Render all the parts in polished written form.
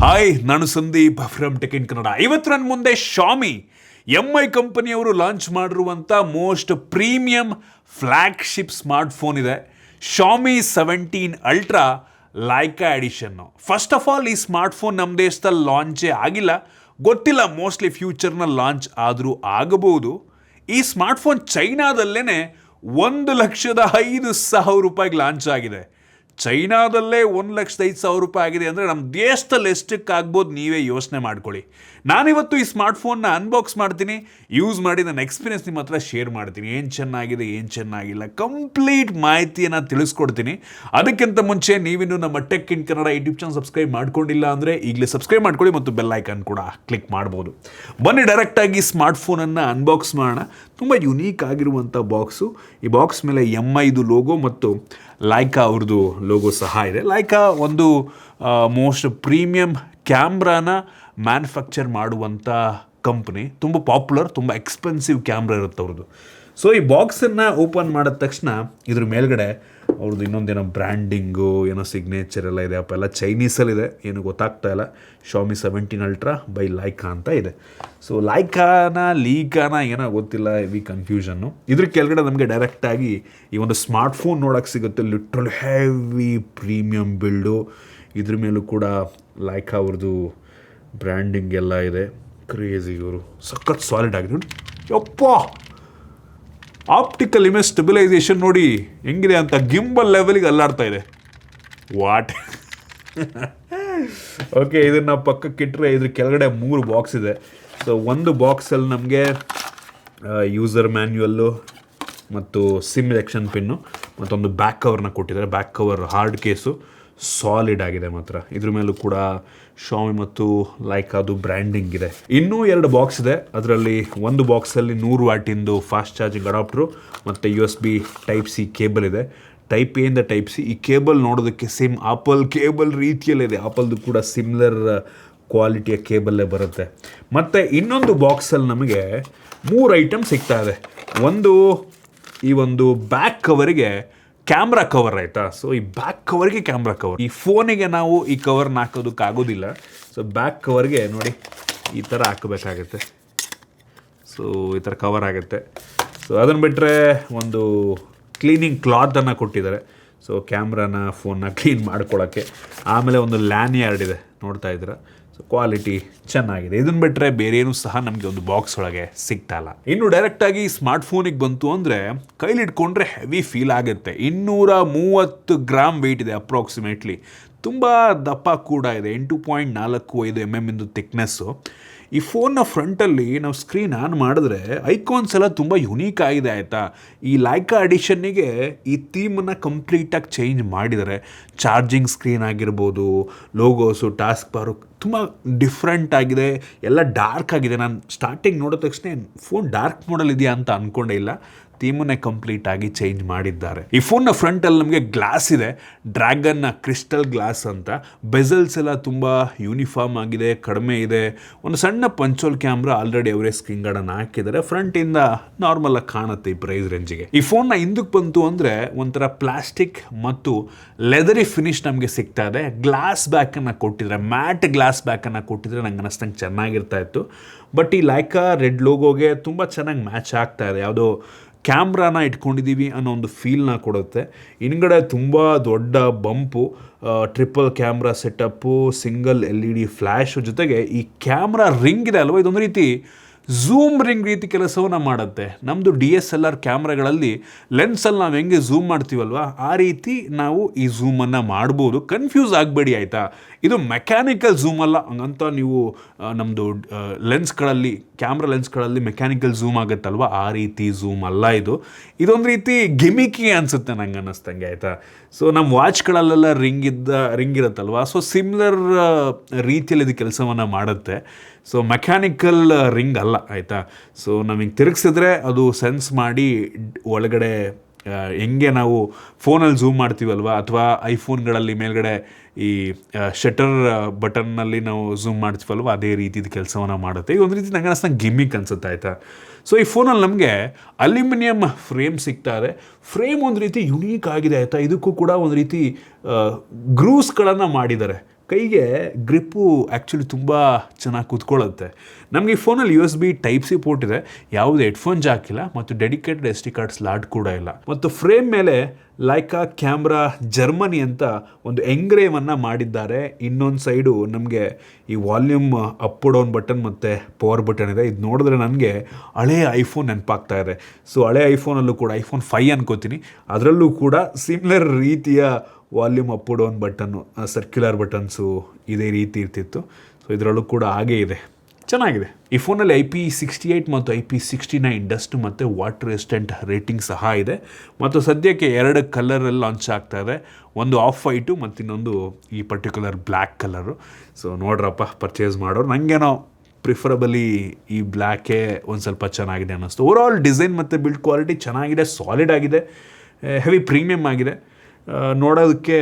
Hi, ನಾನು Sandeep from tech in Kannada. ಇವತ್ತು ನನ್ನ ಮುಂದೆ ಶಾಮಿ MI ಕಂಪನಿಯವರು ಲಾಂಚ್ ಮಾಡಿರುವಂಥ ಮೋಸ್ಟ್ ಪ್ರೀಮಿಯಂ ಫ್ಲ್ಯಾಗ್ಶಿಪ್ ಸ್ಮಾರ್ಟ್ಫೋನ್ ಇದೆ. Xiaomi 17 ultra Leica edition. First of all, ಈ ಸ್ಮಾರ್ಟ್ಫೋನ್ ನಮ್ಮ ದೇಶದಲ್ಲಿ ಲಾಂಚೇ ಆಗಿಲ್ಲ, ಗೊತ್ತಿಲ್ಲ, ಮೋಸ್ಟ್ಲಿ ಫ್ಯೂಚರ್ನಲ್ಲಿ ಲಾಂಚ್ ಆದರೂ ಆಗಬಹುದು. ಈ ಸ್ಮಾರ್ಟ್ಫೋನ್ ಚೈನಾದಲ್ಲೇ 1,05,000 ರೂಪಾಯಿಗೆ ಲಾಂಚ್ ಆಗಿದೆ. ಚೈನಾದಲ್ಲೇ 1,05,000 ರೂಪಾಯಿ ಆಗಿದೆ ಅಂದರೆ ನಮ್ಮ ದೇಶದಲ್ಲಿ ಎಷ್ಟಕ್ಕೆ ಆಗ್ಬೋದು ನೀವೇ ಯೋಚನೆ ಮಾಡ್ಕೊಳ್ಳಿ. ನಾನಿವತ್ತು ಈ ಸ್ಮಾರ್ಟ್ಫೋನ್ನ ಅನ್ಬಾಕ್ಸ್ ಮಾಡ್ತೀನಿ, ಯೂಸ್ ಮಾಡಿ ನನ್ನ ಎಕ್ಸ್ಪೀರಿಯನ್ಸ್ ನಿಮ್ಮ ಹತ್ರ ಶೇರ್ ಮಾಡ್ತೀನಿ. ಏನು ಚೆನ್ನಾಗಿದೆ, ಏನು ಚೆನ್ನಾಗಿಲ್ಲ, ಕಂಪ್ಲೀಟ್ ಮಾಹಿತಿಯನ್ನು ತಿಳಿಸ್ಕೊಡ್ತೀನಿ. ಅದಕ್ಕಿಂತ ಮುಂಚೆ ನೀವಿನ್ನೂ ನಮ್ಮ tech in Kannada YouTube channel subscribe ಮಾಡ್ಕೊಂಡಿಲ್ಲ ಅಂದರೆ ಈಗಲೇ ಸಬ್ಸ್ಕ್ರೈಬ್ ಮಾಡ್ಕೊಳ್ಳಿ ಮತ್ತು ಬೆಲ್ ಐಕಾನ್ ಕೂಡ ಕ್ಲಿಕ್ ಮಾಡ್ಬೋದು. ಬನ್ನಿ ಡೈರೆಕ್ಟಾಗಿ ಸ್ಮಾರ್ಟ್ಫೋನನ್ನು ಅನ್ಬಾಕ್ಸ್ ಮಾಡೋಣ. ತುಂಬ ಯುನೀಕ್ ಆಗಿರುವಂಥ ಬಾಕ್ಸು. ಈ ಬಾಕ್ಸ್ ಮೇಲೆ MIದು ಲೋಗೋ ಮತ್ತು ಲೈಕಾ ಅವ್ರದ್ದು ಲೋಗೋ ಸಹ ಇದೆ. ಲೈಕಾ ಒಂದು ಮೋಸ್ಟ್ ಪ್ರೀಮಿಯಂ ಕ್ಯಾಮ್ರಾನ ಮ್ಯಾನುಫ್ಯಾಕ್ಚರ್ ಮಾಡುವಂಥ ಕಂಪ್ನಿ. ತುಂಬ ಪಾಪ್ಯುಲರ್, ತುಂಬ ಎಕ್ಸ್ಪೆನ್ಸಿವ್ ಕ್ಯಾಮ್ರಾ ಇರುತ್ತೆ ಅವ್ರದ್ದು. ಸೊ ಈ ಬಾಕ್ಸನ್ನು ಓಪನ್ ಮಾಡಿದ ತಕ್ಷಣ ಇದ್ರ ಮೇಲ್ಗಡೆ ಅವ್ರದ್ದು ಇನ್ನೊಂದೇನೋ ಬ್ರ್ಯಾಂಡಿಂಗು, ಏನೋ ಸಿಗ್ನೇಚರ್ ಎಲ್ಲ ಇದೆ. ಅಪ್ಪ ಎಲ್ಲ ಚೈನೀಸಲ್ಲಿದೆ, ಏನು ಗೊತ್ತಾಗ್ತಾ ಇಲ್ಲ. ಶಾಮಿ 17 ಅಲ್ಟ್ರಾ ಬೈ ಲೈಕಾ ಅಂತ ಇದೆ. ಸೊ ಲೀಕಾನ ಏನೋ ಗೊತ್ತಿಲ್ಲ, ಹೆವಿ ಕನ್ಫ್ಯೂಷನ್ನು. ಇದ್ರ ಕೆಳಗಡೆ ನಮಗೆ ಡೈರೆಕ್ಟಾಗಿ ಈ ಒಂದು ಸ್ಮಾರ್ಟ್ಫೋನ್ ನೋಡೋಕ್ಕೆ ಸಿಗುತ್ತೆ. Literal heavy premium build. ಇದ್ರ ಮೇಲೂ ಕೂಡ ಲೈಕಾ ಅವ್ರದ್ದು ಬ್ರ್ಯಾಂಡಿಂಗ್ ಎಲ್ಲ ಇದೆ. ಕ್ರೇಜಿ, ಇವರು ಸಖತ್ ಸಾಲಿಡ್ ಆಗಿದೆ ನೋಡಿ. ಯಪ್ಪ, ಆಪ್ಟಿಕಲ್ ಇಮೇಜ್ ಸ್ಟೆಬಿಲೈಸೇಷನ್ ನೋಡಿ ಹೆಂಗಿದೆ ಅಂತ, ಗಿಂಬಲ್ ಲೆವೆಲಿಗೆ ಅಲ್ಲಾಡ್ತಾ ಇದೆ. ವಾಟ್ ಓಕೆ, ಇದನ್ನು ಪಕ್ಕಕ್ಕಿಟ್ಟರೆ ಇದ್ರ ಕೆಳಗಡೆ 3 ಬಾಕ್ಸ್ ಇದೆ. ಸೊ ಒಂದು ಬಾಕ್ಸಲ್ಲಿ ನಮಗೆ ಯೂಸರ್ ಮ್ಯಾನ್ಯುಯಲ್ಲು ಮತ್ತು ಸಿಮ್ ಎಲೆಕ್ಷನ್ ಪಿನ್ನು ಮತ್ತೊಂದು ಬ್ಯಾಕ್ ಕವರ್ನ ಕೊಟ್ಟಿದ್ದಾರೆ. Back cover hard case, solid ಆಗಿದೆ ಮಾತ್ರ. ಇದ್ರ ಮೇಲೂ ಕೂಡ ಶಾಮಿ ಮತ್ತು ಲೈಕಾದು ಬ್ರ್ಯಾಂಡಿಂಗ್ ಇದೆ. ಇನ್ನೂ 2 ಬಾಕ್ಸ್ ಇದೆ. ಅದರಲ್ಲಿ ಒಂದು ಬಾಕ್ಸಲ್ಲಿ 100 ವ್ಯಾಟಿಂದು ಫಾಸ್ಟ್ ಚಾರ್ಜಿಂಗ್ ಅಡಾಪ್ಟ್ರು ಮತ್ತು USB Type-C ಕೇಬಲ್ ಇದೆ. Type-A ಇಂದ Type-C. ಈ ಕೇಬಲ್ ನೋಡೋದಕ್ಕೆ ಸೇಮ್ ಆಪಲ್ ಕೇಬಲ್ ರೀತಿಯಲ್ಲಿದೆ. ಆಪಲ್ದು ಕೂಡ ಸಿಮಿಲರ್ ಕ್ವಾಲಿಟಿಯ ಕೇಬಲ್ಲೇ ಬರುತ್ತೆ. ಮತ್ತು ಇನ್ನೊಂದು ಬಾಕ್ಸಲ್ಲಿ ನಮಗೆ 3 ಐಟಮ್ ಸಿಗ್ತಾ ಇದೆ. ಒಂದು ಈ ಒಂದು ಬ್ಯಾಕ್ ಕವರಿಗೆ ಕ್ಯಾಮ್ರಾ ಕವರ್, ಆಯಿತಾ. ಸೊ ಈ ಬ್ಯಾಕ್ ಕವರ್ಗೆ ಕ್ಯಾಮ್ರಾ ಕವರ್. ಈ ಫೋನಿಗೆ ನಾವು ಈ ಕವರ್ನ ಹಾಕೋದಕ್ಕಾಗೋದಿಲ್ಲ. ಸೊ ಬ್ಯಾಕ್ ಕವರ್ಗೆ ನೋಡಿ ಈ ಥರ ಹಾಕಬೇಕಾಗತ್ತೆ. ಸೊ ಈ ಥರ ಕವರ್ ಆಗುತ್ತೆ. ಸೊ ಅದನ್ನು ಬಿಟ್ಟರೆ ಒಂದು ಕ್ಲೀನಿಂಗ್ ಕ್ಲಾತನ್ನು ಕೊಟ್ಟಿದ್ದಾರೆ. ಸೊ ಕ್ಯಾಮ್ರಾನ ಫೋನ್ನ ಕ್ಲೀನ್ ಮಾಡ್ಕೊಳ್ಳೋಕ್ಕೆ. ಆಮೇಲೆ ಒಂದು ಲ್ಯಾನ್ಯಾರ್ಡ್ ಇದೆ, ನೋಡ್ತಾ ಇದ್ದೀರಾ. ಸೊ ಕ್ವಾಲಿಟಿ ಚೆನ್ನಾಗಿದೆ. ಇದನ್ನು ಬಿಟ್ಟರೆ ಬೇರೆ ಏನೂ ಸಹ ನಮಗೆ ಒಂದು ಬಾಕ್ಸ್ ಒಳಗೆ ಸಿಗ್ತಾ ಇಲ್ಲ. ಇನ್ನು ಡೈರೆಕ್ಟಾಗಿ ಸ್ಮಾರ್ಟ್ಫೋನಿಗೆ ಬಂತು ಅಂದರೆ ಕೈಲಿಟ್ಕೊಂಡ್ರೆ ಹೆವಿ ಫೀಲ್ ಆಗುತ್ತೆ. 230 ಗ್ರಾಮ್ ವೆಯ್ಟ್ ಇದೆ ಅಪ್ರಾಕ್ಸಿಮೇಟ್ಲಿ. ತುಂಬ ದಪ್ಪ ಕೂಡ ಇದೆ. 8.45 mm ಇಂದು ಥಿಕ್ನೆಸ್ಸು. ಈ ಫೋನ್ನ ಫ್ರಂಟಲ್ಲಿ ನಾವು ಸ್ಕ್ರೀನ್ ಆನ್ ಮಾಡಿದ್ರೆ ಐಕಾನ್ಸ್ ಎಲ್ಲ ತುಂಬ ಯುನೀಕ್ ಆಗಿದೆ, ಆಯಿತಾ. ಈ ಲೈಕಾ ಎಡಿಷನ್ನಿಗೆ ಈ ಥೀಮನ್ನು ಕಂಪ್ಲೀಟಾಗಿ ಚೇಂಜ್ ಮಾಡಿದ್ದಾರೆ. ಚಾರ್ಜಿಂಗ್ ಸ್ಕ್ರೀನ್ ಆಗಿರ್ಬೋದು, ಲೋಗೋಸು, ಟಾಸ್ಕ್ ಬಾರು ತುಂಬ ಡಿಫ್ರೆಂಟ್ ಆಗಿದೆ. ಎಲ್ಲ ಡಾರ್ಕ್ ಆಗಿದೆ. ನಾನು ಸ್ಟಾರ್ಟಿಂಗ್ ನೋಡಿದ ತಕ್ಷಣ ಫೋನ್ ಡಾರ್ಕ್ ಮೋಡಲ್ ಇದೆಯಾ ಅಂತ ಅಂದ್ಕೊಂಡೇ ಇಲ್ಲ. ಥೀಮನ್ನೇ ಕಂಪ್ಲೀಟ್ ಆಗಿ ಚೇಂಜ್ ಮಾಡಿದ್ದಾರೆ. ಈ ಫೋನ್ನ ಫ್ರಂಟಲ್ಲಿ ನಮಗೆ ಗ್ಲಾಸ್ ಇದೆ, ಡ್ರ್ಯಾಗನ್ ಕ್ರಿಸ್ಟಲ್ ಗ್ಲಾಸ್ ಅಂತ. ಬೆಸಲ್ಸ್ ಎಲ್ಲ ತುಂಬ ಯೂನಿಫಾರ್ಮ್ ಆಗಿದೆ, ಕಡಿಮೆ ಇದೆ. ಒಂದು ಸಣ್ಣ ಪಂಚೋಲ್ ಕ್ಯಾಮ್ರಾ ಆಲ್ರೆಡಿ ಅವರೇ ಸ್ಕ್ರೀನ್ ಗಾರ್ಡನ್ನು ಹಾಕಿದ್ದಾರೆ. ಫ್ರಂಟಿಂದ ನಾರ್ಮಲ್ ಆಗಿ ಕಾಣುತ್ತೆ ಈ ಪ್ರೈಸ್ ರೇಂಜಿಗೆ. ಈ ಫೋನ್ನ ಹಿಂದಕ್ಕೆ ಬಂತು ಅಂದರೆ ಒಂಥರ ಪ್ಲಾಸ್ಟಿಕ್ ಮತ್ತು ಲೆದರಿ ಫಿನಿಶ್ ನಮಗೆ ಸಿಗ್ತಾ ಇದೆ. ಗ್ಲಾಸ್ ಬ್ಯಾಕನ್ನು ಕೊಟ್ಟಿದ್ದಾರೆ, ಮ್ಯಾಟ್ ಗ್ಲಾಸ್ ಬ್ಯಾಕನ್ನು ಕೊಟ್ಟಿದ್ರೆ ನಂಗೆ ಅನ್ನಿಸ್ತಂಗೆ ಚೆನ್ನಾಗಿರ್ತಾ ಇತ್ತು. ಬಟ್ ಈ ಲೈಕಾ ರೆಡ್ ಲೋಗೋಗೆ ತುಂಬ ಚೆನ್ನಾಗಿ ಮ್ಯಾಚ್ ಆಗ್ತಾ ಇದೆ. ಯಾವುದೋ ಕ್ಯಾಮ್ರಾನ ಇಟ್ಕೊಂಡಿದ್ದೀವಿ ಅನ್ನೋ ಒಂದು ಫೀಲ್ನ ಕೊಡುತ್ತೆ. ಹಿಂದ್ಗಡೆ ತುಂಬ ದೊಡ್ಡ ಬಂಪು, triple camera setup, single LED flash, ಜೊತೆಗೆ ಈ ಕ್ಯಾಮ್ರಾ ರಿಂಗ್ ಇದೆ ಅಲ್ವ, ಇದೊಂದು ರೀತಿ ಝೂಮ್ ರಿಂಗ್ ರೀತಿ ಕೆಲಸವನ್ನು ಮಾಡುತ್ತೆ. ನಮ್ಮದು DSLR ಕ್ಯಾಮ್ರಾಗಳಲ್ಲಿ ಲೆನ್ಸಲ್ಲಿ ನಾವು ಹೆಂಗೆ ಝೂಮ್ ಮಾಡ್ತೀವಲ್ವ, ಆ ರೀತಿ ನಾವು ಈ ಝೂಮನ್ನು ಮಾಡ್ಬೋದು. ಕನ್ಫ್ಯೂಸ್ ಆಗಬೇಡಿ, ಆಯಿತಾ. ಇದು ಮೆಕ್ಯಾನಿಕಲ್ ಝೂಮ್ ಅಲ್ಲ. ಹಂಗಂತ ನೀವು ನಮ್ಮದು ಲೆನ್ಸ್ಗಳಲ್ಲಿ, ಕ್ಯಾಮ್ರಾ ಲೆನ್ಸ್ಗಳಲ್ಲಿ ಮೆಕ್ಯಾನಿಕಲ್ ಝೂಮ್ ಆಗುತ್ತಲ್ವ, ಆ ರೀತಿ ಝೂಮ್ ಅಲ್ಲ ಇದು. ಇದೊಂದು ರೀತಿ ಗಿಮಿಕಿ ಅನಿಸುತ್ತೆ ನಂಗೆ ಅನ್ನಿಸ್ತಂಗೆ, ಆಯಿತಾ. ಸೊ ನಮ್ಮ ವಾಚ್ಗಳಲ್ಲೆಲ್ಲ ರಿಂಗ್ ಇರುತ್ತಲ್ವ, ಸೊ ಸಿಮಿಲರ್ ರೀತಿಯಲ್ಲಿ ಇದು ಕೆಲಸವನ್ನು ಮಾಡುತ್ತೆ. ಸೊ ಮೆಕ್ಯಾನಿಕಲ್ ರಿಂಗ್ ಅಲ್ಲ, ಆಯಿತಾ. ಸೊ ನಮಗೆ ತಿರುಗಿಸಿದ್ರೆ ಅದು ಸೆನ್ಸ್ ಮಾಡಿ ಒಳಗಡೆ ಹೆಂಗೆ ನಾವು ಫೋನಲ್ಲಿ ಝೂಮ್ ಮಾಡ್ತೀವಲ್ವ, ಅಥವಾ ಐಫೋನ್ಗಳಲ್ಲಿ ಮೇಲ್ಗಡೆ ಈ ಶಟರ್ ಬಟನ್ನಲ್ಲಿ ನಾವು ಝೂಮ್ ಮಾಡ್ತೀವಲ್ವ, ಅದೇ ರೀತಿದು ಕೆಲಸವನ್ನು ಮಾಡುತ್ತೆ. ಈ ಒಂದು ರೀತಿ ನಂಗೆ ಅನಿಸ್ತಂಗೆ ಗಿಮ್ಮಿಕ್ ಅನಿಸುತ್ತೆ, ಆಯಿತಾ. ಸೊ ಈ ಫೋನಲ್ಲಿ ನಮಗೆ ಅಲ್ಯೂಮಿನಿಯಂ ಫ್ರೇಮ್ ಸಿಗ್ತಾ ಇದೆ. ಫ್ರೇಮ್ ಒಂದು ರೀತಿ ಯುನೀಕ್ ಆಗಿದೆ, ಆಯಿತಾ. ಇದಕ್ಕೂ ಕೂಡ ಒಂದು ರೀತಿ ಗ್ರೂಸ್ಗಳನ್ನು ಮಾಡಿದ್ದಾರೆ. ಕೈಗೆ ಗ್ರಿಪ್ಪು ಆ್ಯಕ್ಚುಲಿ ತುಂಬ ಚೆನ್ನಾಗಿ ಕೂತ್ಕೊಳ್ಳುತ್ತೆ. ನಮಗೆ ಈ ಫೋನಲ್ಲಿ USB Type-C ಪೋರ್ಟ್ ಇದೆ, ಯಾವುದೇ ಹೆಡ್ಫೋನ್ ಜಾಕ್ ಇಲ್ಲ ಮತ್ತು ಡೆಡಿಕೇಟೆಡ್ SD ಕಾರ್ಡ್ ಸ್ಲಾಟ್ ಕೂಡ ಇಲ್ಲ. ಮತ್ತು ಫ್ರೇಮ್ ಮೇಲೆ ಲೈಕಾ ಕ್ಯಾಮ್ರಾ ಜರ್ಮನಿ ಅಂತ ಒಂದು ಎಂಗ್ರೇವನ್ನು ಮಾಡಿದ್ದಾರೆ. ಇನ್ನೊಂದು ಸೈಡು ನಮಗೆ ಈ ವಾಲ್ಯೂಮ್ ಅಪ್ ಡೌನ್ ಬಟನ್ ಮತ್ತು ಪವರ್ ಬಟನ್ ಇದೆ. ಇದು ನೋಡಿದ್ರೆ ನನಗೆ ಹಳೆಯ ಐಫೋನ್ ನೆನಪಾಗ್ತಾ ಇದೆ. ಸೊ ಹಳೆಯ ಐಫೋನಲ್ಲೂ ಕೂಡ iPhone 5 ಅನ್ಕೋತೀನಿ, ಅದರಲ್ಲೂ ಕೂಡ ಸಿಮಿಲರ್ ರೀತಿಯ volume up down button, circular buttons ಇದೇ ರೀತಿ ಇರ್ತಿತ್ತು. ಸೊ ಇದರಲ್ಲೂ ಕೂಡ ಹಾಗೇ ಇದೆ, ಚೆನ್ನಾಗಿದೆ. ಈ ಫೋನಲ್ಲಿ IP68 ಮತ್ತು IP69 ಡಸ್ಟ್ ಮತ್ತು ವಾಟರ್ ರೆಸಿಸ್ಟೆಂಟ್ ರೇಟಿಂಗ್ ಸಹ ಇದೆ. ಮತ್ತು ಸದ್ಯಕ್ಕೆ 2 ಕಲರಲ್ಲಿ ಲಾಂಚ್ ಆಗ್ತಾ ಇದೆ, ಒಂದು ಆಫ್ ವೈಟು ಮತ್ತು ಇನ್ನೊಂದು ಈ ಪರ್ಟಿಕ್ಯುಲರ್ ಬ್ಲ್ಯಾಕ್ ಕಲರು. ಸೊ ನೋಡ್ರಪ್ಪ, ಪರ್ಚೇಸ್ ಮಾಡೋರು. ನನಗೇನೋ ಪ್ರಿಫರಬಲಿ ಈ ಬ್ಲ್ಯಾಕೇ ಒಂದು ಸ್ವಲ್ಪ ಚೆನ್ನಾಗಿದೆ ಅನ್ನಿಸ್ತು. ಓವರಾಲ್ ಡಿಸೈನ್ ಮತ್ತು ಬಿಲ್ಡ್ ಕ್ವಾಲಿಟಿ ಚೆನ್ನಾಗಿದೆ, ಸಾಲಿಡ್ ಆಗಿದೆ, ಹೆವಿ ಪ್ರೀಮಿಯಮ್ ಆಗಿದೆ. ನೋಡೋದಕ್ಕೆ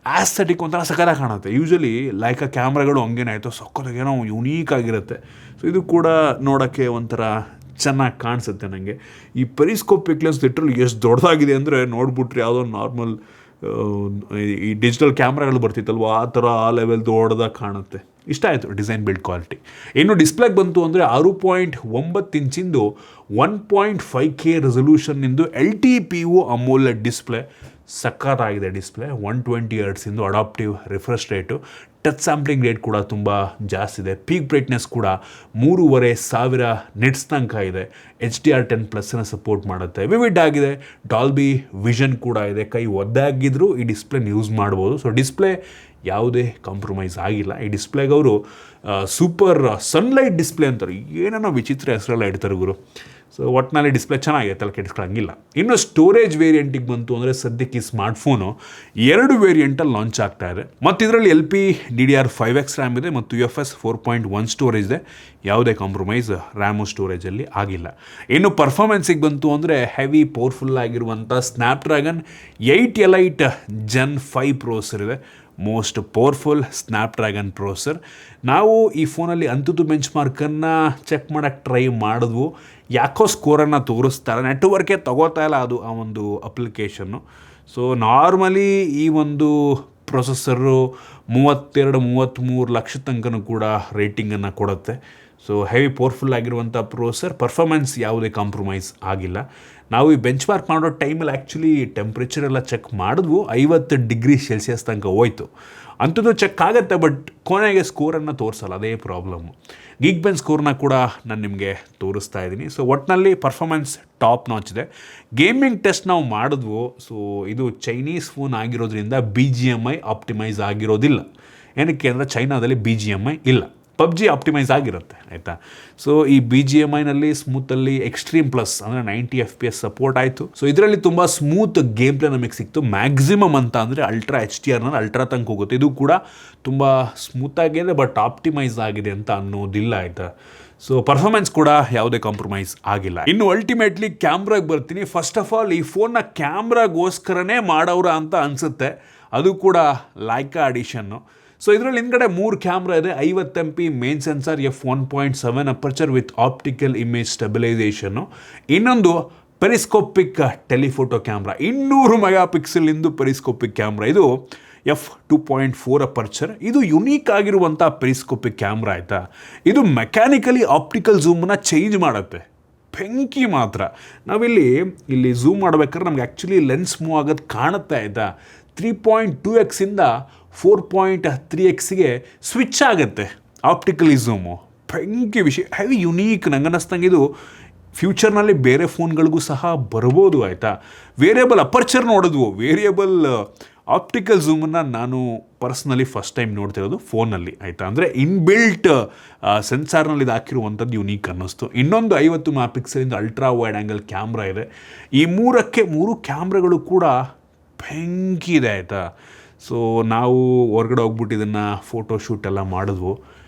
ಆಸ್ಥೆಟಿಕ್ ಒಂಥರ ಸಕ್ಕತ್ತಾಗಿ ಕಾಣುತ್ತೆ. ಯೂಶ್ವಲಿ ಲೈಕಾ ಕ್ಯಾಮ್ರಾಗಳು ಹಂಗೇನೆ ಆಯಿತು, ಸಕ್ಕತ್ತಾಗೇನೋ ಯುನೀಕ್ ಆಗಿರುತ್ತೆ. ಸೊ ಇದು ಕೂಡ ನೋಡೋಕ್ಕೆ ಒಂಥರ ಚೆನ್ನಾಗಿ ಕಾಣಿಸುತ್ತೆ ನನಗೆ. ಈ ಪೆರಿಸ್ಕೋಪಿಕ್ ಲೆನ್ಸ್ ಲಿಟ್ರಲಿ ಎಷ್ಟು ದೊಡ್ಡದಾಗಿದೆ ಅಂದರೆ ನೋಡ್ಬಿಟ್ರೆ ಯಾವುದೋ ನಾರ್ಮಲ್ ಈ ಡಿಜಿಟಲ್ ಕ್ಯಾಮ್ರಾಗಳು ಬರ್ತಿತ್ತಲ್ವ ಆ ಥರ ಆ ಲೆವೆಲ್ ದೊಡ್ಡದಾಗಿ ಕಾಣುತ್ತೆ. ಇಷ್ಟ ಆಯಿತು ಡಿಸೈನ್, ಬಿಲ್ಡ್ ಕ್ವಾಲಿಟಿ. ಇನ್ನು ಡಿಸ್ಪ್ಲೇಗೆ ಬಂತು ಅಂದರೆ 6.9 ಇಂಚಿಂದು 1.5K ರೆಸೊಲ್ಯೂಷನ್ನಿಂದು LTPO ಅಮೋಲೆಡ್ ಡಿಸ್ಪ್ಲೇ. ಸಕ್ಕತ್ತಾಗಿದೆ ಡಿಸ್ಪ್ಲೇ. 120 ಹರ್ಟ್ಸಿಂದು adaptive refresh rate, touch sampling rate ಕೂಡ ತುಂಬ ಜಾಸ್ತಿ ಇದೆ. ಪೀಕ್ ಬ್ರೈಟ್ನೆಸ್ ಕೂಡ 3500 ನಿಟ್ಸ್ ತನಕ ಇದೆ. HDR10+ ಸಪೋರ್ಟ್ ಮಾಡುತ್ತೆ. ವಿವಿಡ್ ಆಗಿದೆ, ಡಾಲ್ಬಿ ವಿಷನ್ ಕೂಡ ಇದೆ. ಕೈ ಒದ್ದಾಗಿದ್ರೂ ಈ ಡಿಸ್ಪ್ಲೇನ ಯೂಸ್ ಮಾಡ್ಬೋದು. ಸೊ ಡಿಸ್ಪ್ಲೇ ಯಾವುದೇ ಕಾಂಪ್ರಮೈಸ್ ಆಗಿಲ್ಲ. ಈ ಡಿಸ್ಪ್ಲೇಗೆ ಅವರು ಸೂಪರ್ ಸನ್ಲೈಟ್ ಡಿಸ್ಪ್ಲೇ ಅಂತಾರೆ, ಏನೇನೋ ವಿಚಿತ್ರ ಹೆಸರೆಲ್ಲ ಇಡ್ತಾರೆ ಗುರು. ಸೊ ಒಟ್ಟಿನಲ್ಲಿ ಡಿಸ್ಪ್ಲೇ ಚೆನ್ನಾಗಿದೆ, ತಲೆ ಕೆಡಿಸ್ಕೊಳ್ಳಂಗಿಲ್ಲ. ಇನ್ನು ಸ್ಟೋರೇಜ್ ವೇರಿಯಂಟಿಗೆ ಬಂತು ಅಂದರೆ ಸದ್ಯಕ್ಕೆ ಈ ಸ್ಮಾರ್ಟ್ಫೋನು 2 ವೇರಿಯಂಟಲ್ಲಿ ಲಾಂಚ್ ಆಗ್ತಾ ಇದೆ. ಮತ್ತು ಇದರಲ್ಲಿ LPDDR5X ರ್ಯಾಮ್ ಇದೆ ಮತ್ತು UFS 4.1 ಸ್ಟೋರೇಜ್ ಇದೆ. ಯಾವುದೇ ಕಾಂಪ್ರಮೈಸ್ ರ್ಯಾಮು ಸ್ಟೋರೇಜಲ್ಲಿ ಆಗಿಲ್ಲ. ಇನ್ನು ಪರ್ಫಾರ್ಮೆನ್ಸಿಗೆ ಬಂತು ಅಂದರೆ ಹೆವಿ ಪವರ್ಫುಲ್ ಆಗಿರುವಂಥ ಸ್ನ್ಯಾಪ್ಡ್ರ್ಯಾಗನ್ 8 Elite Gen 5 ಪ್ರೊಸೆಸರ್ ಇದೆ. Most powerful Snapdragon processor. ನಾವು ಈ ಫೋನಲ್ಲಿ ಅಂತದ್ದು ಬೆಂಚ್ ಮಾರ್ಕನ್ನು ಚೆಕ್ ಮಾಡೋಕ್ಕೆ ಟ್ರೈ ಮಾಡಿದ್ವು, ಯಾಕೋ ಸ್ಕೋರನ್ನು ತೋರಿಸ್ತಾರೆ, ನೆಟ್ವರ್ಕೇ ತಗೋತಾ ಇಲ್ಲ ಅದು ಆ ಒಂದು ಅಪ್ಲಿಕೇಶನ್ನು. ಸೊ ನಾರ್ಮಲಿ ಈ ಒಂದು ಪ್ರೊಸೆಸರು 32-33 ಲಕ್ಷ ತನಕನೂ ಕೂಡ ರೇಟಿಂಗನ್ನು ಕೊಡುತ್ತೆ. ಸೊ ಹೆವಿ ಪವರ್ಫುಲ್ ಆಗಿರುವಂಥ ಪ್ರೊಸೆಸರ್, ಪರ್ಫಾರ್ಮೆನ್ಸ್ ಯಾವುದೇ ಕಾಂಪ್ರಮೈಸ್ ಆಗಿಲ್ಲ. ನಾವು ಈ ಬೆಂಚ್ ಮಾರ್ಕ್ ಮಾಡೋ ಟೈಮಲ್ಲಿ ಆ್ಯಕ್ಚುಲಿ ಟೆಂಪ್ರೇಚರ್ ಎಲ್ಲ ಚೆಕ್ ಮಾಡಿದ್ವು, 50 ಡಿಗ್ರಿ ಸೆಲ್ಸಿಯಸ್ ತನಕ ಹೋಯ್ತು. ಅಂಥದ್ದು ಚೆಕ್ ಆಗುತ್ತೆ, ಬಟ್ ಕೊನೆಗೆ ಸ್ಕೋರನ್ನು ತೋರಿಸಲ್ಲ, ಅದೇ ಪ್ರಾಬ್ಲಮ್ಮು. ಗೀಕ್ಬೆಂಚ್ ಸ್ಕೋರ್ನ ಕೂಡ ನಾನು ನಿಮಗೆ ತೋರಿಸ್ತಾ ಇದ್ದೀನಿ. ಸೊ ಒಟ್ಟಿನಲ್ಲಿ ಪರ್ಫಾರ್ಮೆನ್ಸ್ ಟಾಪ್ ನಾಚ್ ಇದೆ. ಗೇಮಿಂಗ್ ಟೆಸ್ಟ್ ನಾವು ಮಾಡಿದ್ವು. ಸೊ ಇದು ಚೈನೀಸ್ ಫೋನ್ ಆಗಿರೋದ್ರಿಂದ BGMI ಆಪ್ಟಿಮೈಸ್ ಆಗಿರೋದಿಲ್ಲ. ಏನಕ್ಕೆ ಅಂದರೆ ಚೈನಾದಲ್ಲಿ BGMI ಇಲ್ಲ, PUBG ಆಪ್ಟಿಮೈಸ್ ಆಗಿರುತ್ತೆ, ಆಯಿತಾ. ಸೊ ಈ BGMIನಲ್ಲಿ ಸ್ಮೂತಲ್ಲಿ ಎಕ್ಸ್ಟ್ರೀಮ್ ಪ್ಲಸ್ ಅಂದರೆ 90 FPS ಸಪೋರ್ಟ್ ಆಯಿತು. ಸೊ ಇದರಲ್ಲಿ ತುಂಬ ಸ್ಮೂತ್ ಗೇಮ್ ಪ್ಲೇ ನಮಗೆ ಸಿಕ್ತು. ಮ್ಯಾಕ್ಸಿಮಮ್ ಅಂತ ಅಂದರೆ ಅಲ್ಟ್ರಾ HDRನಲ್ಲಿ ಅಲ್ಟ್ರಾ ತನಕ ಹೋಗುತ್ತೆ. ಇದು ಕೂಡ ತುಂಬ ಸ್ಮೂತಾಗಿದೆ, ಬಟ್ ಆಪ್ಟಿಮೈಸ್ ಆಗಿದೆ ಅಂತ ಅನ್ನೋದಿಲ್ಲ, ಆಯಿತಾ. ಸೊ ಪರ್ಫಾರ್ಮೆನ್ಸ್ ಕೂಡ ಯಾವುದೇ ಕಾಂಪ್ರಮೈಸ್ ಆಗಿಲ್ಲ. ಇನ್ನು ಅಲ್ಟಿಮೇಟ್ಲಿ ಕ್ಯಾಮ್ರಾಗೆ ಬರ್ತೀನಿ. ಫಸ್ಟ್ ಆಫ್ ಆಲ್ ಈ ಫೋನ್ನ ಕ್ಯಾಮ್ರಾಗೋಸ್ಕರನೇ ಮಾಡೋರ ಅಂತ ಅನಿಸುತ್ತೆ, ಅದು ಕೂಡ ಲೈಕಾ ಅಡಿಷನ್ನು. ಸೊ ಇದರಲ್ಲಿ ಹಿಂದ್ಗಡೆ 3 ಕ್ಯಾಮ್ರಾ ಇದೆ. 50 MP main sensor, f1.7 aperture with optical image stabilisation. ಇನ್ನೊಂದು ಪೆರಿಸ್ಕೋಪಿಕ್ ಟೆಲಿಫೋಟೋ ಕ್ಯಾಮ್ರಾ, 200 ಮೆಗಾಪಿಕ್ಸೆಲಿಂದು ಪೆರಿಸ್ಕೋಪಿಕ್ ಕ್ಯಾಮ್ರಾ. ಇದು f2.4 ಅಪರ್ಚರ್. ಇದು ಯುನೀಕ್ ಆಗಿರುವಂಥ ಪೆರಿಸ್ಕೋಪಿಕ್ ಕ್ಯಾಮ್ರಾ, ಆಯಿತಾ. ಇದು ಮೆಕ್ಯಾನಿಕಲಿ ಆಪ್ಟಿಕಲ್ ಝೂಮನ್ನು ಚೇಂಜ್ ಮಾಡುತ್ತೆ, ಬೆಂಕಿ ಮಾತ್ರ. ನಾವಿಲ್ಲಿ ಝೂಮ್ ಮಾಡ್ಬೇಕಾದ್ರೆ ನಮ್ಗೆ ಆ್ಯಕ್ಚುಲಿ ಲೆನ್ಸ್ ಮೂವ್ ಆಗೋದು ಕಾಣುತ್ತೆ, ಆಯಿತಾ. 3.2x 4.3x ಸ್ವಿಚ್ ಆಗುತ್ತೆ ಆಪ್ಟಿಕಲಿ ಝೂಮು, ಬೆಂಕಿ ವಿಷಯ, ಹೆವಿ ಯುನೀಕ್. ನಂಗೆ ಅನ್ನಿಸ್ತಂಗೆ ಇದು ಫ್ಯೂಚರ್ನಲ್ಲಿ ಬೇರೆ ಫೋನ್ಗಳಿಗೂ ಸಹ ಬರ್ಬೋದು, ಆಯಿತಾ. ವೇರಿಯಬಲ್ ಅಪರ್ಚರ್ ನೋಡಿದ್ವು, ವೇರಿಯಬಲ್ ಆಪ್ಟಿಕಲ್ ಝೂಮನ್ನು ನಾನು ಪರ್ಸ್ನಲಿ ಫಸ್ಟ್ ಟೈಮ್ ನೋಡ್ತಿರೋದು ಫೋನಲ್ಲಿ, ಆಯಿತಾ. ಅಂದರೆ ಇನ್ಬಿಲ್ಟ್ ಸೆನ್ಸಾರ್ನಲ್ಲಿ ಇದು ಹಾಕಿರುವಂಥದ್ದು ಯುನೀಕ್ ಅನ್ನಿಸ್ತು. ಇನ್ನೊಂದು 50 ಮೆಗಾಪಿಕ್ಸೆಲಿಂದ ಅಲ್ಟ್ರಾ ವೈಡ್ ಆ್ಯಂಗಲ್ ಕ್ಯಾಮ್ರಾ ಇದೆ. ಈ 3 ಕ್ಯಾಮ್ರಾಗಳು ಕೂಡ ಬೆಂಕಿ ಇದೆ, ಆಯಿತಾ. ಸೊ ನಾವು ಹೊರಗಡೆ ಹೋಗ್ಬಿಟ್ಟು ಇದನ್ನು ಫೋಟೋಶೂಟ್ ಎಲ್ಲ ಮಾಡಿದ್ವು.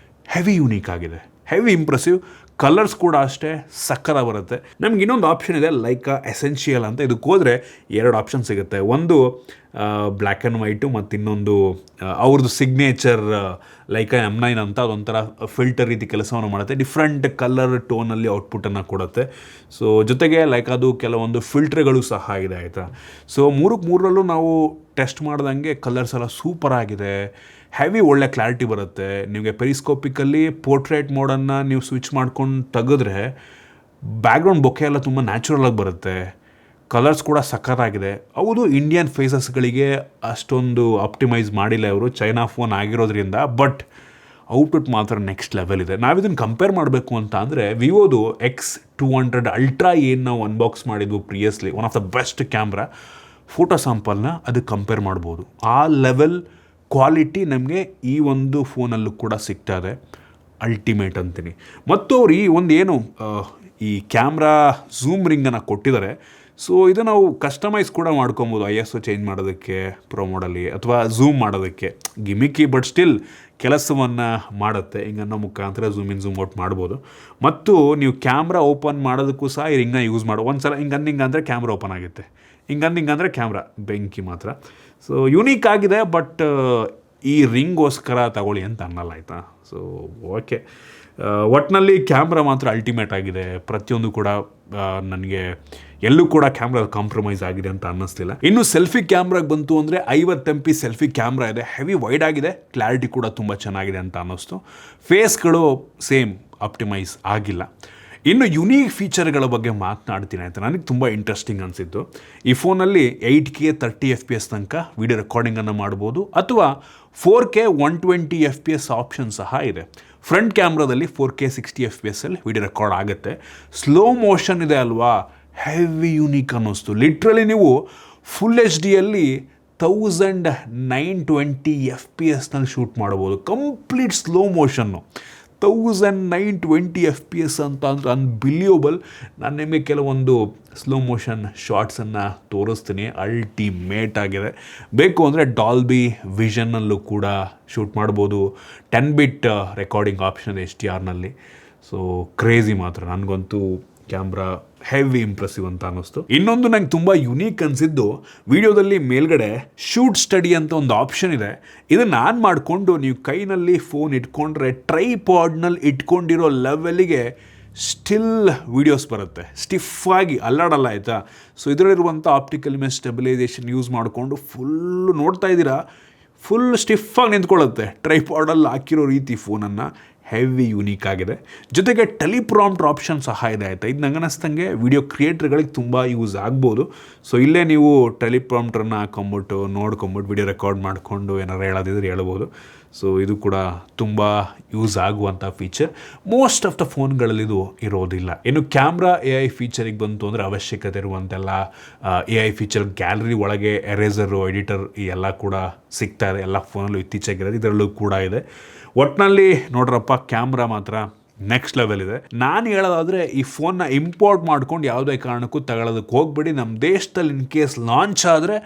ಹೆವಿ ಯೂನಿಕ್ ಆಗಿದೆ, ಹೆವಿ ಇಂಪ್ರೆಸಿವ್. ಕಲರ್ಸ್ ಕೂಡ ಅಷ್ಟೇ ಸಕ್ಕತ್ತಾಗಿ ಬರುತ್ತೆ. ನಮ್ಗೆ ಇನ್ನೊಂದು ಆಪ್ಷನ್ ಇದೆ, ಲೈಕಾ ಎಸೆನ್ಷಿಯಲ್ ಅಂತ. ಇದಕ್ಕೆ ಹೋದರೆ 2 ಆಪ್ಷನ್ ಸಿಗುತ್ತೆ. ಒಂದು ಬ್ಲ್ಯಾಕ್ ಆ್ಯಂಡ್ ವೈಟು ಮತ್ತು ಇನ್ನೊಂದು ಅವ್ರದ್ದು ಸಿಗ್ನೇಚರ್ ಲೈಕಾ M9 ಅಂತ, ಅದೊಂಥರ ಫಿಲ್ಟರ್ ರೀತಿ ಕೆಲಸವನ್ನು ಮಾಡುತ್ತೆ. ಡಿಫ್ರೆಂಟ್ ಕಲರ್ ಟೋನಲ್ಲಿ ಔಟ್ಪುಟ್ಟನ್ನು ಕೊಡುತ್ತೆ. ಸೊ ಜೊತೆಗೆ ಲೈಕಾದು ಕೆಲವೊಂದು ಫಿಲ್ಟ್ರ್ಗಳು ಸಹ ಇದೆ, ಆಯಿತಾ. ಸೊ 3ರಲ್ಲೂ ನಾವು ಟೆಸ್ಟ್ ಮಾಡ್ದಂಗೆ ಕಲರ್ಸ್ ಎಲ್ಲ ಸೂಪರ್ ಆಗಿದೆ, ಹೆವಿ ಒಳ್ಳೆ ಕ್ಲಾರಿಟಿ ಬರುತ್ತೆ. ನಿಮಗೆ ಪೆರಿಸ್ಕೋಪಿಕಲ್ಲಿ ಪೋರ್ಟ್ರೇಟ್ ಮೋಡನ್ನು ನೀವು ಸ್ವಿಚ್ ಮಾಡ್ಕೊಂಡು ತೆಗೆದ್ರೆ ಬ್ಯಾಕ್ಗ್ರೌಂಡ್ ಬೊಕ್ಕೆ ಎಲ್ಲ ತುಂಬ ನ್ಯಾಚುರಲಾಗಿ ಬರುತ್ತೆ. ಕಲರ್ಸ್ ಕೂಡ ಸಖತ್ತಾಗಿದೆ. ಹೌದು, ಇಂಡಿಯನ್ ಫೇಸಸ್ಗಳಿಗೆ ಅಷ್ಟೊಂದು ಆಪ್ಟಿಮೈಸ್ ಮಾಡಿಲ್ಲ ಇವರು, ಚೈನಾ ಫೋನ್ ಆಗಿರೋದ್ರಿಂದ. ಬಟ್ ಔಟ್ಪುಟ್ ಮಾತ್ರ ನೆಕ್ಸ್ಟ್ ಲೆವೆಲ್ ಇದೆ. ನಾವಿದನ್ನು ಕಂಪೇರ್ ಮಾಡಬೇಕು ಅಂತ ಅಂದರೆ ವಿವೋದು X200 ಅಲ್ಟ್ರಾ ಏನು ನಾವು ಅನ್ಬಾಕ್ಸ್ ಮಾಡಿದ್ವು previously, one of the best camera, photo ಸ್ಯಾಂಪಲ್ನ ಅದಕ್ಕೆ ಕಂಪೇರ್ ಮಾಡ್ಬೋದು. ಆ ಲೆವೆಲ್ ಕ್ವಾಲಿಟಿ ನಮಗೆ ಈ ಒಂದು ಫೋನಲ್ಲೂ ಕೂಡ ಸಿಗ್ತಾ ಇದೆ. ಅಲ್ಟಿಮೇಟ್ ಅಂತೀನಿ. ಮತ್ತು ಅವ್ರು ಈ ಒಂದು ಏನು ಈ ಕ್ಯಾಮ್ರಾ ಝೂಮ್ ರಿಂಗನ್ನು ಕೊಟ್ಟಿದ್ದಾರೆ. ಸೊ ಇದು ನಾವು ಕಸ್ಟಮೈಸ್ ಕೂಡ ಮಾಡ್ಕೊಬೋದು, ISO ಚೇಂಜ್ ಮಾಡೋದಕ್ಕೆ ಪ್ರೋ ಮೋಡಲ್ಲಿ, ಅಥವಾ ಝೂಮ್ ಮಾಡೋದಕ್ಕೆ. ಗಿಮಿಕಿ ಬಟ್ ಸ್ಟಿಲ್ ಕೆಲಸವನ್ನು ಮಾಡುತ್ತೆ. ಹಿಂಗನ್ನೋ ಮುಖಾಂತರ ಝೂಮ್ ಇನ್ ಝೂಮ್ ಔಟ್ ಮಾಡ್ಬೋದು. ಮತ್ತು ನೀವು ಕ್ಯಾಮ್ರಾ ಓಪನ್ ಮಾಡೋದಕ್ಕೂ ಸಹ ಈ ರಿಂಗನ್ನ ಯೂಸ್ ಮಾಡೋ. ಒಂದು ಸಲ ಹಿಂಗಂದ್ರೆ ಕ್ಯಾಮ್ರಾ ಓಪನ್ ಆಗುತ್ತೆ, ಹಿಂಗಂದ್ರೆ ಕ್ಯಾಮ್ರಾ ಬೆಂಕಿ ಮಾತ್ರ. ಸೊ ಯುನೀಕ್ ಆಗಿದೆ. ಬಟ್ ಈ ರಿಂಗೋಸ್ಕರ ತಗೊಳ್ಳಿ ಅಂತ ಅನ್ನಲ್ಲ, ಆಯಿತಾ. ಸೊ ಓಕೆ, ಒಟ್ಟಿನಲ್ಲಿ ಕ್ಯಾಮ್ರಾ ಮಾತ್ರ ಅಲ್ಟಿಮೇಟ್ ಆಗಿದೆ. ಪ್ರತಿಯೊಂದು ಕೂಡ ನನಗೆ ಎಲ್ಲೂ ಕೂಡ ಕ್ಯಾಮ್ರಾ ಕಾಂಪ್ರಮೈಸ್ ಆಗಿದೆ ಅಂತ ಅನ್ನಿಸ್ಲಿಲ್ಲ. ಇನ್ನು ಸೆಲ್ಫಿ ಕ್ಯಾಮ್ರಾಗೆ ಬಂತು ಅಂದರೆ 50 MP ಸೆಲ್ಫಿ ಕ್ಯಾಮ್ರಾ ಇದೆ. ಹೆವಿ ವೈಡ್ ಆಗಿದೆ, ಕ್ಲಾರಿಟಿ ಕೂಡ ತುಂಬ ಚೆನ್ನಾಗಿದೆ ಅಂತ ಅನ್ನಿಸ್ತು. ಫೇಸ್ಗಳು ಸೇಮ್ ಆಪ್ಟಿಮೈಸ್ ಆಗಿಲ್ಲ. ಇನ್ನು ಯುನೀಕ್ ಫೀಚರ್ಗಳ ಬಗ್ಗೆ ಮಾತನಾಡ್ತೀನಿ ಆಯಿತಾ. ನನಗೆ ತುಂಬ ಇಂಟ್ರೆಸ್ಟಿಂಗ್ ಅನಿಸಿತ್ತು. ಈ ಫೋನಲ್ಲಿ 8K 30 FPS ತನಕ ವಿಡಿಯೋ ರೆಕಾರ್ಡಿಂಗನ್ನು ಮಾಡ್ಬೋದು, ಅಥವಾ 4K 120 FPS ಆಪ್ಷನ್ ಸಹ ಇದೆ. ಫ್ರಂಟ್ ಕ್ಯಾಮ್ರಾದಲ್ಲಿ 4K 60 FPS ವಿಡಿಯೋ ರೆಕಾರ್ಡ್ ಆಗುತ್ತೆ. ಸ್ಲೋ ಮೋಷನ್ ಇದೆ ಅಲ್ವಾ, ಹೆವಿ ಯುನೀಕ್ ಅನ್ನಿಸ್ತು. ಲಿಟ್ರಲಿ ನೀವು ಫುಲ್ HD ಯಲ್ಲಿ 1920 FPS ಶೂಟ್ ಮಾಡ್ಬೋದು. ಕಂಪ್ಲೀಟ್ ಸ್ಲೋ ಮೋಷನ್ನು 1920 FPS ಅಂತ ಅಂದ್ರೆ ಅನ್ಬಿಲಿಯಬಲ್. ನಾನು ನಿಮಗೆ ಕೆಲವೊಂದು ಸ್ಲೋ ಮೋಷನ್ ಶಾರ್ಟ್ಸನ್ನು ತೋರಿಸ್ತೀನಿ. ಅಲ್ಟಿಮೇಟ್ ಆಗಿದೆ. ಬೇಕು ಅಂದರೆ ಡಾಲ್ಬಿ ವಿಷನ್ನಲ್ಲೂ ಕೂಡ ಶೂಟ್ ಮಾಡ್ಬೋದು. 10-bit ರೆಕಾರ್ಡಿಂಗ್ ಆಪ್ಷನ್ HDRನಲ್ಲಿ. ಸೊ ಕ್ರೇಜಿ ಮಾತ್ರ. ನನಗಂತೂ ಕ್ಯಾಮ್ರಾ ಹೆವಿ ಇಂಪ್ರೆಸಿವ್ ಅಂತ ಅನ್ನಿಸ್ತು. ಇನ್ನೊಂದು ನಂಗೆ ತುಂಬ ಯುನೀಕ್ ಅನಿಸಿದ್ದು, ವಿಡಿಯೋದಲ್ಲಿ ಮೇಲ್ಗಡೆ ಶೂಟ್ ಸ್ಟಡಿ ಅಂತ ಒಂದು ಆಪ್ಷನ್ ಇದೆ. ಇದನ್ನು ಆನ್ ಮಾಡಿಕೊಂಡು ನೀವು ಕೈನಲ್ಲಿ ಫೋನ್ ಇಟ್ಕೊಂಡ್ರೆ ಟ್ರೈಪಾಡ್ನಲ್ಲಿ ಇಟ್ಕೊಂಡಿರೋ ಲೆವೆಲಿಗೆ ಸ್ಟಿಲ್ ವೀಡಿಯೋಸ್ ಬರುತ್ತೆ. ಸ್ಟಿಫಾಗಿ ಅಲ್ಲಾಡಲ್ಲ, ಆಯಿತಾ. ಸೊ ಇದರಲ್ಲಿರುವಂಥ ಆಪ್ಟಿಕಲ್ ಇಮೇಜ್ ಸ್ಟೆಬಿಲೈಸೇಷನ್ ಯೂಸ್ ಮಾಡಿಕೊಂಡು ಫುಲ್ಲು ನೋಡ್ತಾ ಇದ್ದೀರಾ, ಫುಲ್ ಸ್ಟಿಫಾಗಿ ನಿಂತ್ಕೊಳ್ಳುತ್ತೆ ಟ್ರೈಪಾಡಲ್ಲಿ ಹಾಕಿರೋ ರೀತಿ ಫೋನನ್ನು. ಹೆವಿ ಯೂನಿಕ್ ಆಗಿದೆ. ಜೊತೆಗೆ ಟೆಲಿಪ್ರಾಂಪ್ಟರ್ ಆಪ್ಷನ್ ಸಹ ಇದೆ, ಆಯಿತಾ. ಇದು ನಂಗೆ ಅನ್ನಿಸ್ತಂಗೆ ವಿಡಿಯೋ ಕ್ರಿಯೇಟ್ರ್ಗಳಿಗೆ ತುಂಬ ಯೂಸ್ ಆಗ್ಬೋದು. ಸೊ ಇಲ್ಲೇ ನೀವು ಟೆಲಿಪ್ರಾಂಪ್ಟರ್ನ ಹಾಕೊಂಬಿಟ್ಟು ನೋಡ್ಕೊಂಬಿಟ್ಟು ವಿಡಿಯೋ ರೆಕಾರ್ಡ್ ಮಾಡಿಕೊಂಡು ಏನಾರು ಹೇಳೋದಿದ್ರೆ ಹೇಳ್ಬೋದು. ಸೊ ಇದು ಕೂಡ ತುಂಬ ಯೂಸ್ ಆಗುವಂಥ ಫೀಚರ್. ಮೋಸ್ಟ್ ಆಫ್ ದ ಫೋನ್ಗಳಲ್ಲಿ ಇದು ಇರೋದಿಲ್ಲ. ಇನ್ನು ಕ್ಯಾಮ್ರಾ AI ಫೀಚರಿಗೆ ಬಂತು ಅಂದರೆ ಅವಶ್ಯಕತೆ ಇರುವಂತೆಲ್ಲ AI ಫೀಚರ್ ಗ್ಯಾಲರಿ ಒಳಗೆ ಎರೇಸರು, ಎಡಿಟರ್ ಈ ಎಲ್ಲ ಕೂಡ ಸಿಗ್ತಾ ಇದೆ ಎಲ್ಲ ಫೋನಲ್ಲೂ ಇತ್ತೀಚೆಗಿರೋದು. ಇದರಲ್ಲೂ ಕೂಡ ಇದೆ. ಒಟ್ಟಿನಲ್ಲಿ ನೋಡ್ರಪ್ಪ, ಕ್ಯಾಮ್ರಾ ಮಾತ್ರ ನೆಕ್ಸ್ಟ್ ಲೆವೆಲ್ ಇದೆ. ನಾನು ಹೇಳೋದಾದರೆ ಈ ಫೋನ್ನ ಇಂಪೋರ್ಟ್ ಮಾಡ್ಕೊಂಡು ಯಾವುದೇ ಕಾರಣಕ್ಕೂ ತಗೊಳ್ಳೋದಕ್ಕೆ ಹೋಗ್ಬೇಡಿ. ನಮ್ಮ ದೇಶದಲ್ಲಿ ಇನ್ ಕೇಸ್ ಲಾಂಚ್ ಆದರೆ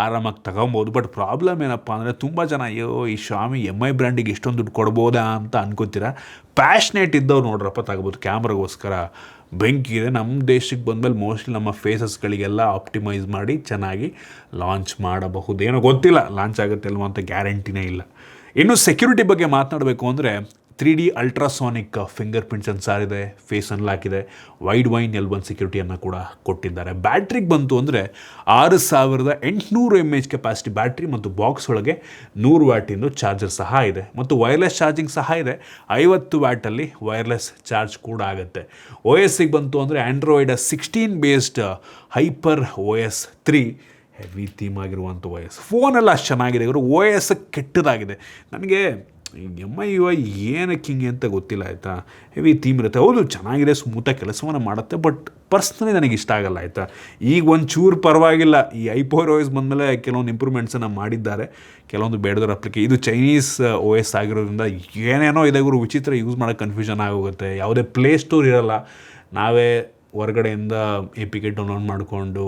ಆರಾಮಾಗಿ ತಗೊಬೋದು. ಬಟ್ ಪ್ರಾಬ್ಲಮ್ ಏನಪ್ಪ ಅಂದರೆ ತುಂಬ ಜನ ಅಯ್ಯೋ ಈ ಶಾಮಿ MI ಬ್ರ್ಯಾಂಡಿಗೆ ಇಷ್ಟೊಂದು ದುಡ್ಡು ಕೊಡ್ಬೋದಾ ಅಂತ ಅನ್ಕೋತೀರ. ಪ್ಯಾಷನೇಟ್ ಇದ್ದವ್ರು ನೋಡ್ರಪ್ಪ ತಗೋಬೋದು. ಕ್ಯಾಮ್ರಾಗೋಸ್ಕರ ಬೆಂಕಿ ಇದೆ. ನಮ್ಮ ದೇಶಕ್ಕೆ ಬಂದಮೇಲೆ ಮೋಸ್ಟ್ಲಿ ನಮ್ಮ ಫೇಸಸ್ಗಳಿಗೆಲ್ಲ ಆಪ್ಟಿಮೈಸ್ ಮಾಡಿ ಚೆನ್ನಾಗಿ ಲಾಂಚ್ ಮಾಡಬಹುದು. ಏನೋ ಗೊತ್ತಿಲ್ಲ ಲಾಂಚ್ ಆಗುತ್ತೆ ಅಲ್ವ ಅಂತ ಗ್ಯಾರಂಟಿನೇ ಇಲ್ಲ. ಇನ್ನು ಸೆಕ್ಯೂರಿಟಿ ಬಗ್ಗೆ ಮಾತನಾಡಬೇಕು ಅಂದರೆ 3D ultrasonic finger print sensor ಇದೆ, ಫೇಸ್ ಅನ್ಲಾಕ್ ಇದೆ, ವೈಡ್ ವೈನ್ L1 ಸೆಕ್ಯೂರಿಟಿಯನ್ನು ಕೂಡ ಕೊಟ್ಟಿದ್ದಾರೆ. ಬ್ಯಾಟ್ರಿಗೆ ಬಂತು ಅಂದರೆ 6800 mAh ಕೆಪಾಸಿಟಿ ಬ್ಯಾಟ್ರಿ ಮತ್ತು ಬಾಕ್ಸ್ ಒಳಗೆ 100 ವ್ಯಾಟಿಂದು ಚಾರ್ಜರ್ ಸಹ ಇದೆ. ಮತ್ತು ವೈರ್ಲೆಸ್ ಚಾರ್ಜಿಂಗ್ ಸಹ ಇದೆ. 50 ವ್ಯಾಟಲ್ಲಿ ವೈರ್ಲೆಸ್ ಚಾರ್ಜ್ ಕೂಡ ಆಗುತ್ತೆ. OSಗೆ ಬಂತು ಅಂದರೆ Android 16 based hyper OS 3 heavy theme ಆಗಿರುವಂಥ OS. ಫೋನೆಲ್ಲ ಅಷ್ಟು ಚೆನ್ನಾಗಿದೆ. ಇವರು OS ಕೆಟ್ಟದಾಗಿದೆ. ನನಗೆ MI UI ಏನಕ್ಕೆ ಹಿಂಗೆ ಅಂತ ಗೊತ್ತಿಲ್ಲ, ಆಯಿತಾ. ಹೆವಿ ಥೀಮ್ ಇರುತ್ತೆ. ಹೌದು ಚೆನ್ನಾಗಿದೆ, ಸ್ಮೂತಾಗಿ ಕೆಲಸವನ್ನು ಮಾಡುತ್ತೆ. ಬಟ್ ಪರ್ಸ್ನಲಿ ನನಗೆ ಇಷ್ಟ ಆಗಲ್ಲ, ಆಯಿತಾ. ಈಗ ಒಂಚೂರು ಪರವಾಗಿಲ್ಲ. ಈ ಹೈಪರ್ OS ಬಂದಮೇಲೆ ಕೆಲವೊಂದು ಇಂಪ್ರೂವ್ಮೆಂಟ್ಸನ್ನು ಮಾಡಿದ್ದಾರೆ. ಕೆಲವೊಂದು ಬೇಡದವ್ರ ಇದು ಚೈನೀಸ್ OS ಆಗಿರೋದ್ರಿಂದ ಏನೇನೋ ಇದೆ ಗುರು, ವಿಚಿತ್ರ ಯೂಸ್ ಮಾಡೋಕ್ಕೆ ಕನ್ಫ್ಯೂಷನ್ ಆಗೋಗುತ್ತೆ. ಯಾವುದೇ ಪ್ಲೇ ಸ್ಟೋರ್ ಇರೋಲ್ಲ. ನಾವೇ ಹೊರಗಡೆಯಿಂದ APK ಡೌನ್ಲೋಡ್ ಮಾಡಿಕೊಂಡು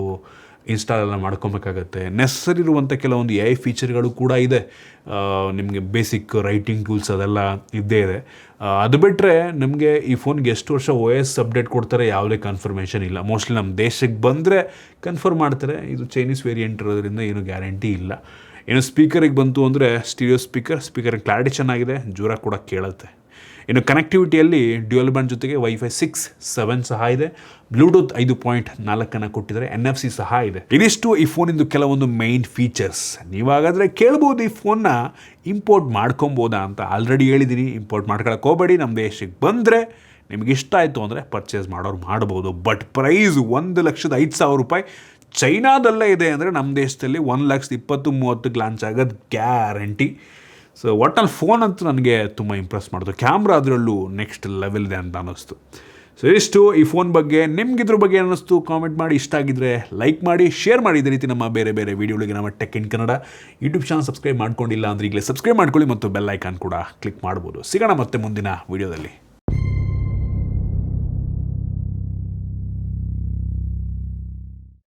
ಇನ್ಸ್ಟಾಲೆಲ್ಲ ಮಾಡ್ಕೊಬೇಕಾಗತ್ತೆ. ನೆಸಸರಿ ಇರುವಂಥ ಕೆಲವೊಂದು AI ಫೀಚರ್ಗಳು ಕೂಡ ಇದೆ. ನಿಮಗೆ ಬೇಸಿಕ್ ರೈಟಿಂಗ್ ಟೂಲ್ಸ್ ಅದೆಲ್ಲ ಇದ್ದೇ ಇದೆ. ಅದು ಬಿಟ್ಟರೆ ನಮಗೆ ಈ ಫೋನ್ಗೆ ಎಷ್ಟು ವರ್ಷ OS ಅಪ್ಡೇಟ್ ಕೊಡ್ತಾರೆ ಯಾವುದೇ ಕನ್ಫರ್ಮೇಷನ್ ಇಲ್ಲ. ಮೋಸ್ಟ್ಲಿ ನಮ್ಮ ದೇಶಕ್ಕೆ ಬಂದರೆ ಕನ್ಫರ್ಮ್ ಮಾಡ್ತಾರೆ. ಇದು ಚೈನೀಸ್ ವೇರಿಯಂಟ್ ಇರೋದ್ರಿಂದ ಏನು ಗ್ಯಾರಂಟಿ ಇಲ್ಲ. ಇನ್ನು ಸ್ಪೀಕರಿಗೆ ಬಂತು ಅಂದರೆ ಸ್ಟೀರಿಯೋ ಸ್ಪೀಕರ್ ಕ್ಲಾರಿಟಿ ಚೆನ್ನಾಗಿದೆ, ಜೋರಾಗಿ ಕೂಡ ಕೇಳುತ್ತೆ. ಇನ್ನು ಕನೆಕ್ಟಿವಿಟಿಯಲ್ಲಿ ಡ್ಯುಯಲ್ ಬ್ಯಾಂಡ್ ಜೊತೆಗೆ ವೈಫೈ 6.7 ಸಹ ಇದೆ, ಬ್ಲೂಟೂತ್ 5.4 ಕೊಟ್ಟಿದ್ದಾರೆ, NFC ಸಹ ಇದೆ. ಇದಿಷ್ಟು ಈ ಫೋನಿಂದು ಕೆಲವೊಂದು ಮೈನ್ ಫೀಚರ್ಸ್. ನೀವಾಗಾದರೆ ಕೇಳ್ಬೋದು ಈ ಫೋನ್ನ ಇಂಪೋರ್ಟ್ ಮಾಡ್ಕೊಬೋದಾ ಅಂತ. ಆಲ್ರೆಡಿ ಹೇಳಿದ್ದೀನಿ, ಇಂಪೋರ್ಟ್ ಮಾಡ್ಕೊಳಕ್ಕೆ ಹೋಗಬೇಡಿ. ನಮ್ಮ ದೇಶಕ್ಕೆ ಬಂದರೆ ನಿಮ್ಗೆ ಇಷ್ಟ ಆಯಿತು ಅಂದರೆ ಪರ್ಚೇಸ್ ಮಾಡ್ಬೋದು. ಬಟ್ ಪ್ರೈಸ್ 1,05,000 ರೂಪಾಯಿ. ಚೈನಾದಲ್ಲೇ ಇದೆ ಅಂದರೆ ನಮ್ಮ ದೇಶದಲ್ಲಿ 1,20,30,000 ಲಾಂಚ್ ಆಗೋದು ಗ್ಯಾರಂಟಿ. ಸೊ ಒಟ್ಟಲ್ಲಿ ಫೋನ್ ಅಂತೂ ನನಗೆ ತುಂಬ ಇಂಪ್ರೆಸ್ ಮಾಡಿತು. ಕ್ಯಾಮ್ರಾ ಅದರಲ್ಲೂ ನೆಕ್ಸ್ಟ್ ಲೆವೆಲ್ ಇದೆ ಅಂತ ಅನ್ನಿಸ್ತು. ಸೊ ಇಷ್ಟು ಈ ಫೋನ್ ಬಗ್ಗೆ. ನಿಮ್ಗಿದ್ರ ಬಗ್ಗೆ ಅನ್ನಿಸ್ತು ಕಾಮೆಂಟ್ ಮಾಡಿ. ಇಷ್ಟ ಆಗಿದ್ದರೆ ಲೈಕ್ ಮಾಡಿ, ಶೇರ್ ಮಾಡಿ. ಇದೇ ರೀತಿ ನಮ್ಮ ಬೇರೆ ಬೇರೆ ವೀಡಿಯೋಗಳಿಗೆ ನಮ್ಮ tech in Kannada YouTube channel subscribe ಮಾಡ್ಕೊಂಡಿಲ್ಲ ಅಂದರೆ ಈಗಲೇ ಸಬ್ಸ್ಕ್ರೈಬ್ ಮಾಡ್ಕೊಳ್ಳಿ ಮತ್ತು ಬೆಲ್ ಐಕಾನ್ ಕೂಡ ಕ್ಲಿಕ್ ಮಾಡ್ಬೋದು. ಸಿಗೋಣ ಮತ್ತೆ ಮುಂದಿನ ವೀಡಿಯೋದಲ್ಲಿ.